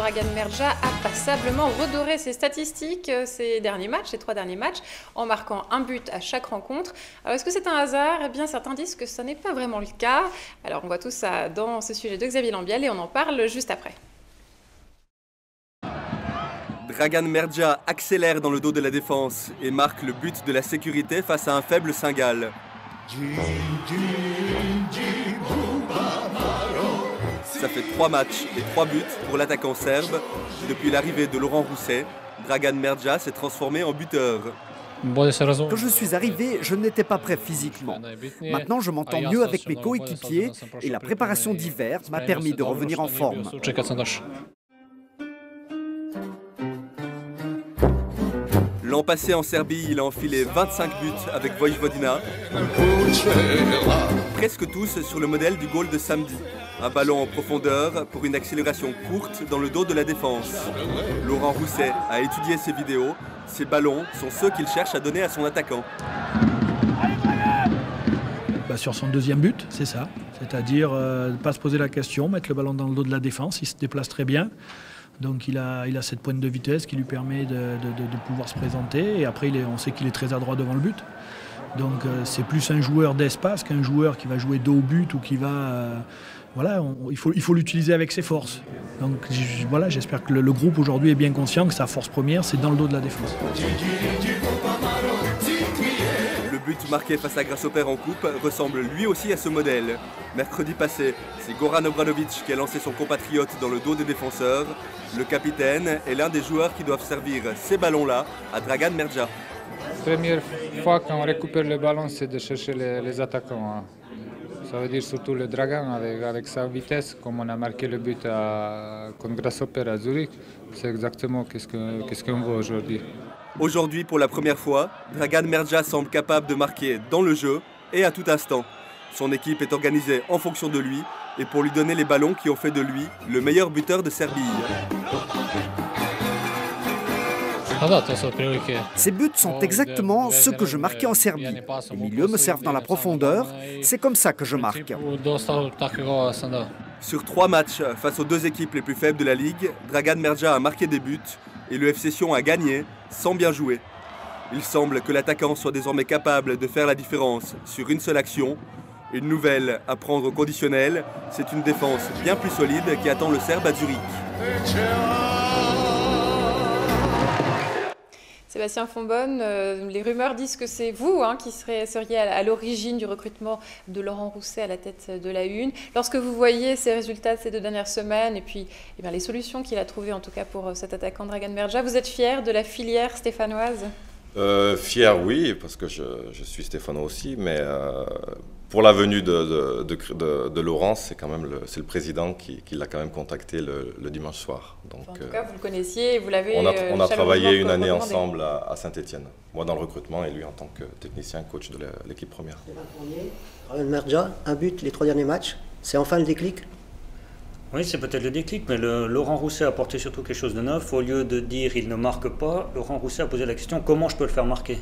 Dragan Merdja a passablement redoré ses statistiques ces trois derniers matchs, en marquant un but à chaque rencontre. Alors, est-ce que c'est un hasard? Eh bien, certains disent que ce n'est pas vraiment le cas. Alors, on voit tout ça dans ce sujet de Xavier Lambiel et on en parle juste après. Dragan Merdja accélère dans le dos de la défense et marque le but de la sécurité face à un faible Saint-Gall. Ça fait 3 matchs et 3 buts pour l'attaquant serbe. Depuis l'arrivée de Laurent Rousset, Dragan Merdja s'est transformé en buteur. Quand je suis arrivé, je n'étais pas prêt physiquement. Maintenant, je m'entends mieux avec mes coéquipiers et la préparation d'hiver m'a permis de revenir en forme. L'an passé en Serbie, il a enfilé 25 buts avec Vojvodina. Presque tous sur le modèle du goal de samedi. Un ballon en profondeur pour une accélération courte dans le dos de la défense. Laurent Rousset a étudié ces vidéos. Ces ballons sont ceux qu'il cherche à donner à son attaquant. Sur son deuxième but, c'est ça. C'est-à-dire ne pas se poser la question, mettre le ballon dans le dos de la défense. Il se déplace très bien. Donc il a cette pointe de vitesse qui lui permet de pouvoir se présenter. Et après, on sait qu'il est très adroit devant le but. Donc c'est plus un joueur d'espace qu'un joueur qui va jouer dos au but ou qui va... il faut l'utiliser avec ses forces. Donc j'espère que le groupe aujourd'hui est bien conscient que sa force première, c'est dans le dos de la défense. Le but marqué face à Grasshopper en coupe ressemble lui aussi à ce modèle. Mercredi passé, c'est Goran Obranovic qui a lancé son compatriote dans le dos des défenseurs. Le capitaine est l'un des joueurs qui doivent servir ces ballons-là à Dragan Merdja. Première fois qu'on récupère le ballon, c'est de chercher les attaquants. Ça veut dire surtout le Dragan avec sa vitesse, comme on a marqué le but contre Grasshopper à Zurich. C'est exactement qu'est-ce qu'on voit aujourd'hui. Aujourd'hui, pour la première fois, Dragan Merdja semble capable de marquer dans le jeu et à tout instant. Son équipe est organisée en fonction de lui et pour lui donner les ballons qui ont fait de lui le meilleur buteur de Serbie. Ces buts sont exactement ceux que je marquais en Serbie. Les milieux me servent dans la profondeur, c'est comme ça que je marque. Sur 3 matchs face aux 2 équipes les plus faibles de la Ligue, Dragan Merdja a marqué des buts et le FC Sion a gagné sans bien jouer. Il semble que l'attaquant soit désormais capable de faire la différence sur une seule action. Une nouvelle à prendre au conditionnel, c'est une défense bien plus solide qui attend le Serbe à Zurich. Sébastien Fonbonne, les rumeurs disent que c'est vous qui seriez à l'origine du recrutement de Laurent Rousset à la tête de la Une. Lorsque vous voyez ces résultats de ces 2 dernières semaines et puis les solutions qu'il a trouvées en tout cas pour cet attaquant Dragan Merdja, vous êtes fier de la filière stéphanoise? Fier, oui, parce que je suis stéphanois aussi, mais pour la venue de Laurent, c'est le président qui l'a quand même contacté le dimanche soir. Donc, en tout cas, vous le connaissiez et vous l'avez on a travaillé une année ensemble à Saint-Étienne. Moi dans le recrutement et lui en tant que technicien, coach de l'équipe première. Dragan Merdja, un but les 3 derniers matchs, c'est enfin le déclic? Oui, c'est peut-être le déclic, mais Laurent Rousset a apporté surtout quelque chose de neuf. Au lieu de dire « il ne marque pas », Laurent Rousset a posé la question « comment je peux le faire marquer ?»